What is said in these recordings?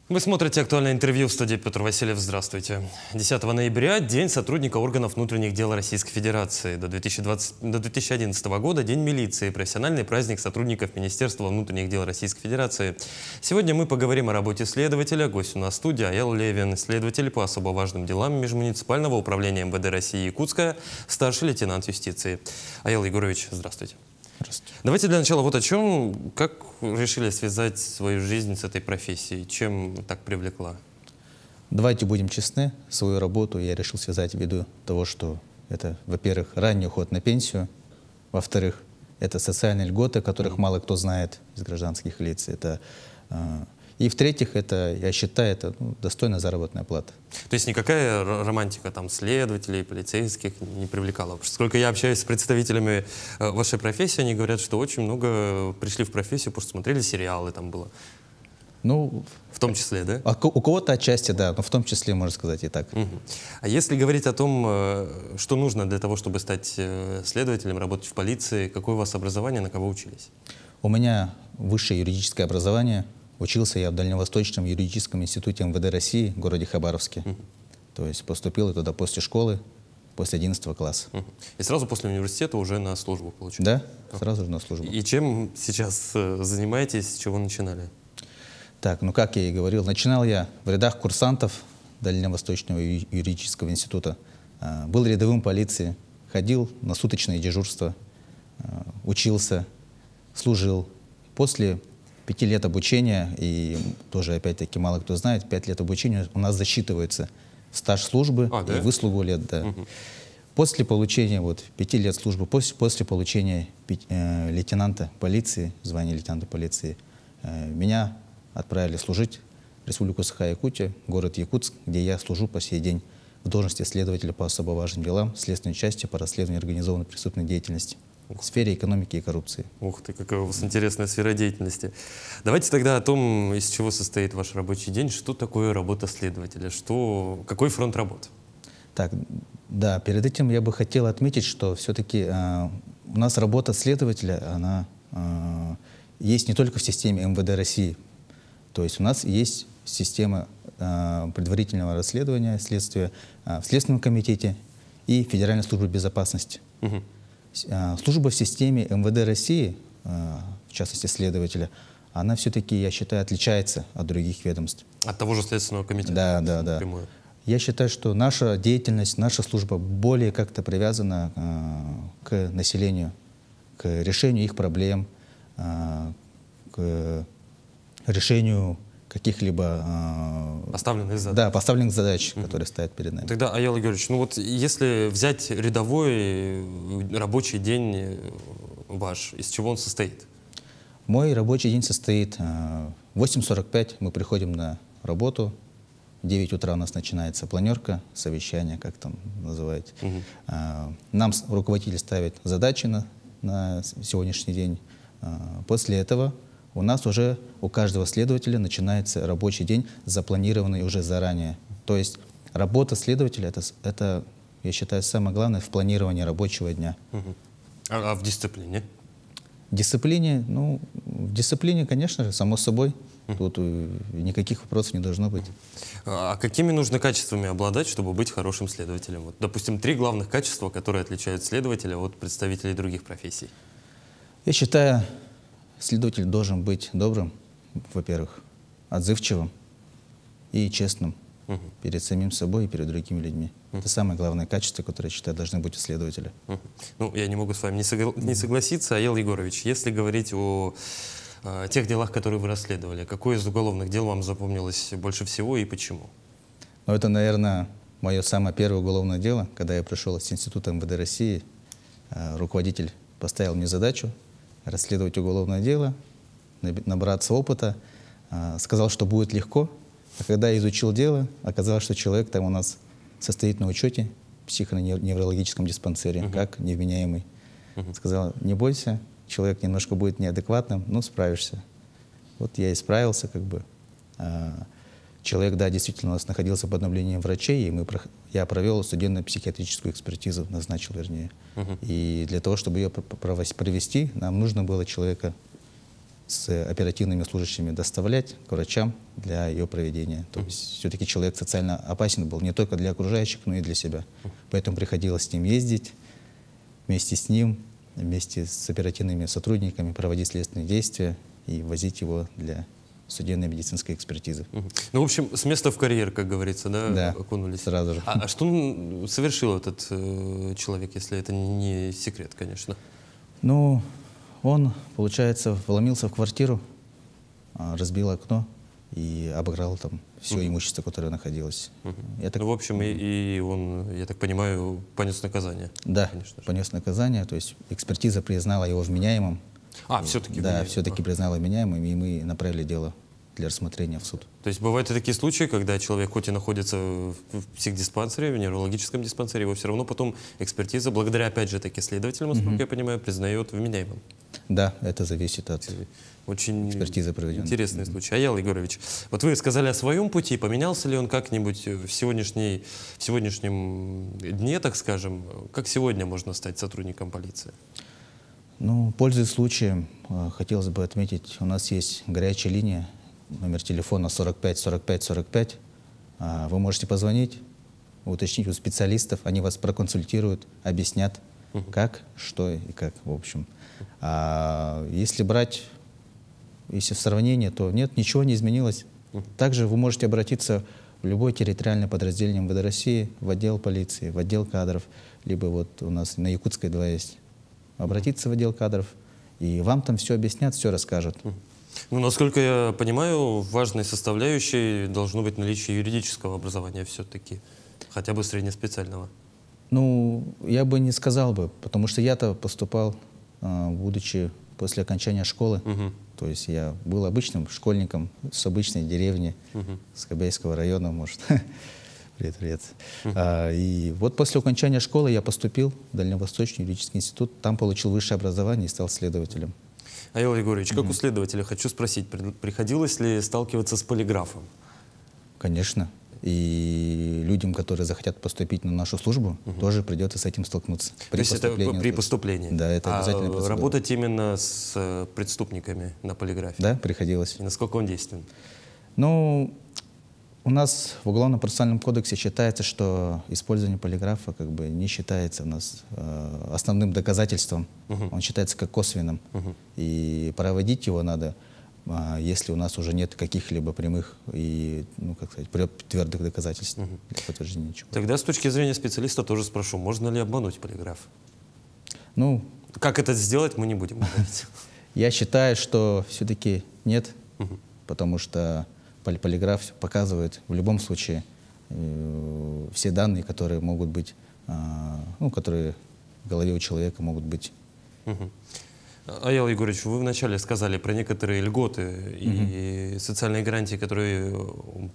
Вы смотрите «Актуальное интервью», в студии Петр Васильев. Здравствуйте. 10 ноября – День сотрудника органов внутренних дел Российской Федерации. До 2011 года – День милиции, профессиональный праздник сотрудников Министерства внутренних дел Российской Федерации. Сегодня мы поговорим о работе следователя. Гость у нас в студии Аял Левин, следователь по особо важным делам Межмуниципального управления МВД России Якутска, старший лейтенант юстиции. Аял Егорович, здравствуйте. Здравствуйте. Давайте для начала вот о чем. Как решили связать свою жизнь с этой профессией? Чем так привлекла? Давайте будем честны. Свою работу я решил связать ввиду того, что это, во-первых, ранний уход на пенсию, во-вторых, это социальные льготы, которых мало кто знает из гражданских лиц. И в-третьих, это, я считаю, это достойная заработная плата. То есть никакая романтика там следователей, полицейских не привлекала? Потому что сколько я общаюсь с представителями вашей профессии, они говорят, что очень много пришли в профессию, потому что смотрели сериалы, там было. Ну, в том числе, да? У кого-то отчасти, да, но в том числе, можно сказать, и так. А если говорить о том, что нужно для того, чтобы стать следователем, работать в полиции, какое у вас образование, на кого учились? У меня высшее юридическое образование. Учился я в Дальневосточном юридическом институте МВД России в городе Хабаровске. То есть поступил туда после школы, после 11 класса. И сразу после университета уже на службу получили? Да, сразу же на службу. И чем сейчас занимаетесь, с чего начинали? Так, ну как я и говорил, начинал я в рядах курсантов Дальневосточного юридического института. Был рядовым полиции, ходил на суточные дежурства, учился, служил. После 5 лет обучения, и тоже опять-таки мало кто знает, 5 лет обучения у нас засчитывается стаж службы и выслугу лет. Да. После получения 5 лет службы, после получения лейтенанта полиции, звания лейтенанта полиции, меня отправили служить в Республику Саха-Якутия, город Якутск, где я служу по сей день в должности следователя по особо важным делам следственной части по расследованию организованной преступной деятельности в сфере экономики и коррупции. Ух ты, какая у вас интересная сфера деятельности. Давайте тогда о том, из чего состоит ваш рабочий день, что такое работа следователя, какой фронт работ? Так, да, перед этим я бы хотел отметить, что все-таки у нас работа следователя, она есть не только в системе МВД России. То есть у нас есть система предварительного расследования, следствия в Следственном комитете и Федеральной службе безопасности. Служба в системе МВД России, в частности следователя, она все-таки, я считаю, отличается от других ведомств. От того же Следственного комитета? Да. Напрямую. Я считаю, что наша деятельность, наша служба более как-то привязана к населению, к решению их проблем, к решению каких-либо поставленных задач. Да, поставленных задач, которые стоят перед нами. Тогда, Аял Егорович, ну вот если взять рядовой рабочий день ваш, из чего он состоит? Мой рабочий день состоит в 8:45 мы приходим на работу, в 9 утра у нас начинается планерка, совещание, как там называете. Нам руководитель ставит задачи на сегодняшний день. После этого у нас уже у каждого следователя начинается рабочий день, запланированный уже заранее. То есть работа следователя это, я считаю, самое главное в планировании рабочего дня. А в дисциплине? В дисциплине, конечно же, само собой. Тут никаких вопросов не должно быть. А какими нужно качествами обладать, чтобы быть хорошим следователем? Вот, допустим, 3 главных качества, которые отличают следователя от представителей других профессий. Я считаю, следователь должен быть добрым, во-первых, отзывчивым и честным перед самим собой и перед другими людьми. Это самое главное качество, которое, я считаю, должны быть у следователя. Ну, я не могу с вами не согласиться. Аял Егорович, если говорить о тех делах, которые вы расследовали, какое из уголовных дел вам запомнилось больше всего и почему? Ну, это, наверное, мое самое первое уголовное дело. Когда я пришел из Института МВД России, руководитель поставил мне задачу расследовать уголовное дело, набраться опыта, сказал, что будет легко. А когда я изучил дело, оказалось, что человек там у нас состоит на учете в психоневрологическом диспансере, как невменяемый. Сказал, не бойся, человек немножко будет неадекватным, но справишься. Вот я и справился, как бы. Человек, да, действительно у нас находился под наблюдением врачей, и я провел судебно-психиатрическую экспертизу, назначил, вернее. И для того, чтобы ее провести, нам нужно было человека с оперативными служащими доставлять к врачам для ее проведения. То есть все-таки человек социально опасен был не только для окружающих, но и для себя. Поэтому приходилось с ним ездить, вместе с ним, вместе с оперативными сотрудниками проводить следственные действия и возить его для судебной медицинской экспертизы. Ну, в общем, с места в карьер, как говорится, да, Да, окунулись? сразу же. А что он совершил, этот человек, если это не секрет, конечно? Ну, он, получается, вломился в квартиру, разбил окно и обыграл там все имущество, которое находилось. Ну, в общем, и он, я так понимаю, понес наказание. Да, конечно же. понес наказание, то есть экспертиза признала его вменяемым. Все-таки? Да, все-таки признала вменяемым, и мы направили дело для рассмотрения в суд. То есть бывают и такие случаи, когда человек хоть и находится в психдиспансере, в неврологическом диспансере, его все равно потом экспертиза, благодаря, опять же, таки следователям, насколько я понимаю, признает вменяемым. Да, это зависит от Очень экспертизы проведенной. Интересный случай. Аял Егорович, вот вы сказали о своем пути, поменялся ли он как-нибудь в сегодняшнем дне, так скажем? Как сегодня можно стать сотрудником полиции? Ну, пользуясь случаем, хотелось бы отметить, у нас есть горячая линия, номер телефона 45 45 45. Вы можете позвонить, уточнить у специалистов, они вас проконсультируют, объяснят, как, что и как, в общем. Если в сравнение, то нет, ничего не изменилось. Также вы можете обратиться в любое территориальное подразделение МВД России, в отдел полиции, в отдел кадров, либо вот у нас на Якутской 2 есть. Обратиться в отдел кадров, и вам там все объяснят, все расскажут. Ну, насколько я понимаю, важной составляющей должно быть наличие юридического образования все-таки, хотя бы среднеспециального. Ну, я бы не сказал бы, потому что я-то поступал, будучи после окончания школы. То есть я был обычным школьником с обычной деревни, с Кобейского района, может. Привет. И вот после окончания школы я поступил в Дальневосточный юридический институт, там получил высшее образование и стал следователем. Аял Егорович, как у следователя, хочу спросить, приходилось ли сталкиваться с полиграфом? Конечно. И людям, которые захотят поступить на нашу службу, тоже придется с этим столкнуться. То есть это при поступлении? Да, это обязательно. Работать именно с преступниками на полиграфе? Да, приходилось. И насколько он действенен? Ну, у нас в Уголовно-процессуальном кодексе считается, что использование полиграфа как бы не считается у нас основным доказательством. Он считается как косвенным. И проводить его надо, если у нас уже нет каких-либо прямых и, ну, как сказать, твердых доказательств для подтверждения ничего. Тогда с точки зрения специалиста тоже спрошу, можно ли обмануть полиграф? Ну, как это сделать, мы не будем говорить. Я считаю, что все-таки нет, потому что полиграф показывает в любом случае все данные, которые могут быть, ну, которые в голове у человека могут быть. Аял Егорович, вы вначале сказали про некоторые льготы и социальные гарантии, которые,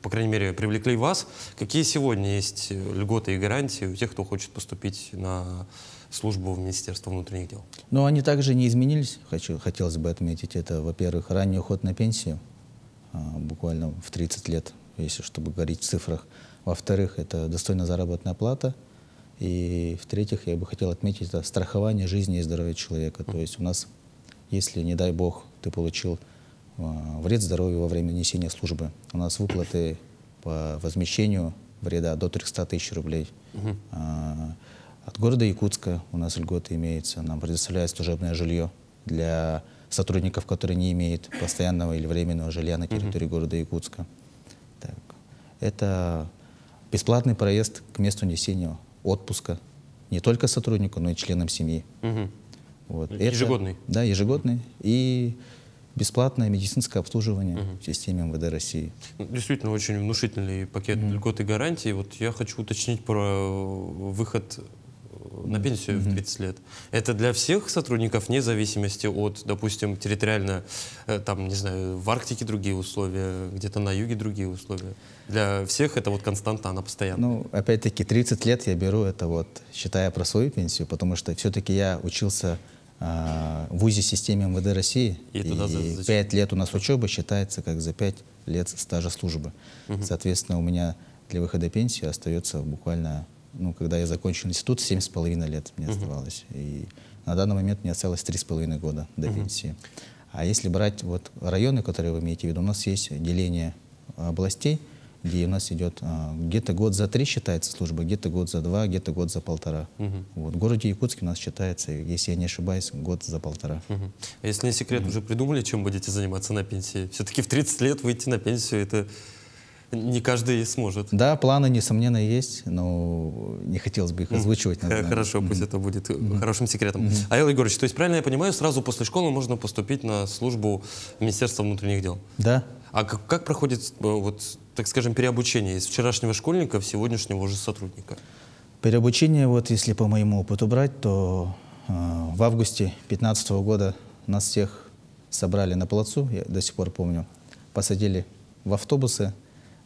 по крайней мере, привлекли вас. Какие сегодня есть льготы и гарантии у тех, кто хочет поступить на службу в Министерство внутренних дел? Но они также не изменились, хотелось бы отметить. Это, во-первых, ранний уход на пенсию, буквально в 30 лет, если чтобы говорить в цифрах. Во-вторых, это достойная заработная плата. И в-третьих, я бы хотел отметить, это страхование жизни и здоровья человека. То есть у нас, если, не дай бог, ты получил вред здоровью во время несения службы, у нас выплаты по возмещению вреда до 300 тысяч рублей. От города Якутска у нас льготы имеются. Нам предоставляют служебное жилье для сотрудников, которые не имеют постоянного или временного жилья на территории города Якутска. Так. Это бесплатный проезд к месту несения отпуска не только сотруднику, но и членам семьи. Вот. Ежегодный? Да, ежегодный. И бесплатное медицинское обслуживание в системе МВД России. Действительно, очень внушительный пакет льгот и гарантий. Вот я хочу уточнить про выход на пенсию в 30 лет. Это для всех сотрудников, вне зависимости от, допустим, территориально, там, не знаю, в Арктике другие условия, где-то на юге другие условия. Для всех это вот константа, она постоянная. Ну, опять-таки, 30 лет я беру это вот, считая про свою пенсию, потому что все-таки я учился в ВУЗе системе МВД России, и 5 лет у нас учебы считается как за 5 лет стажа службы. Соответственно, у меня для выхода пенсии остается буквально, ну, когда я закончил институт, 7,5 лет мне оставалось. И на данный момент мне осталось 3,5 года до пенсии. А если брать вот районы, которые вы имеете в виду, у нас есть деление областей, где у нас идет где-то год за 3 считается служба, где-то год за 2, где-то год за 1,5. Вот. В городе Якутске у нас считается, если я не ошибаюсь, год за 1,5. А если не секрет, уже придумали, чем будете заниматься на пенсии? Все-таки в 30 лет выйти на пенсию, это не каждый сможет. Да, планы, несомненно, есть, но не хотелось бы их озвучивать. Хорошо, пусть это будет хорошим секретом. Аэл Егорович, то есть, правильно я понимаю, сразу после школы можно поступить на службу Министерства внутренних дел? Да. А как проходит, вот, так скажем, переобучение из вчерашнего школьника в сегодняшнего уже сотрудника? Переобучение, вот если по моему опыту брать, то в августе 2015 года нас всех собрали на плацу, я до сих пор помню, посадили в автобусы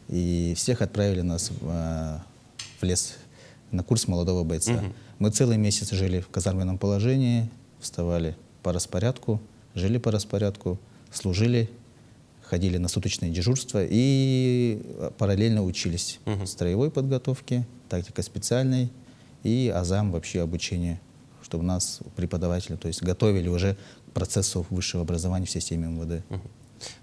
и всех отправили нас в лес на курс молодого бойца. Мы целый месяц жили в казарменном положении, вставали по распорядку, жили по распорядку, служили, ходили на суточные дежурства и параллельно учились строевой подготовке, тактика специальной и азам вообще обучение, чтобы нас преподаватели, то есть готовили уже к процессу высшего образования в системе МВД.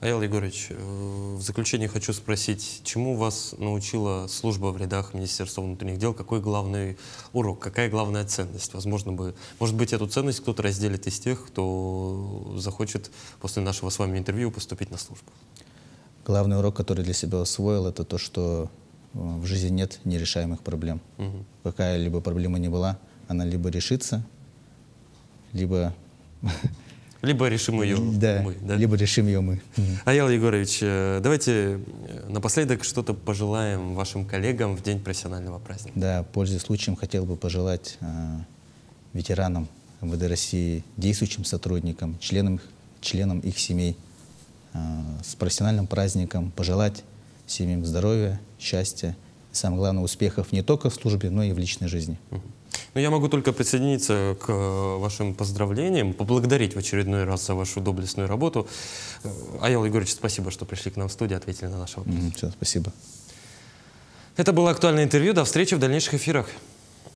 Аэл Егорович, в заключение хочу спросить, чему вас научила служба в рядах Министерства внутренних дел? Какой главный урок, какая главная ценность? Возможно, может быть, эту ценность кто-то разделит из тех, кто захочет после нашего с вами интервью поступить на службу. Главный урок, который для себя усвоил, это то, что в жизни нет нерешаемых проблем. Какая-либо проблема не была, она либо решится, либо... Либо решим ее мы. Да? Либо решим ее мы. Аэл Егорович, давайте напоследок что-то пожелаем вашим коллегам в день профессионального праздника. Да, пользуясь случаем, хотел бы пожелать ветеранам МВД России, действующим сотрудникам, членам их семей с профессиональным праздником, пожелать семьям здоровья, счастья и, самое главное, успехов не только в службе, но и в личной жизни. Ну, я могу только присоединиться к вашим поздравлениям, поблагодарить в очередной раз за вашу доблестную работу. Аэл Егорович, спасибо, что пришли к нам в студию, ответили на наши вопросы. Все, спасибо. Это было актуальное интервью. До встречи в дальнейших эфирах.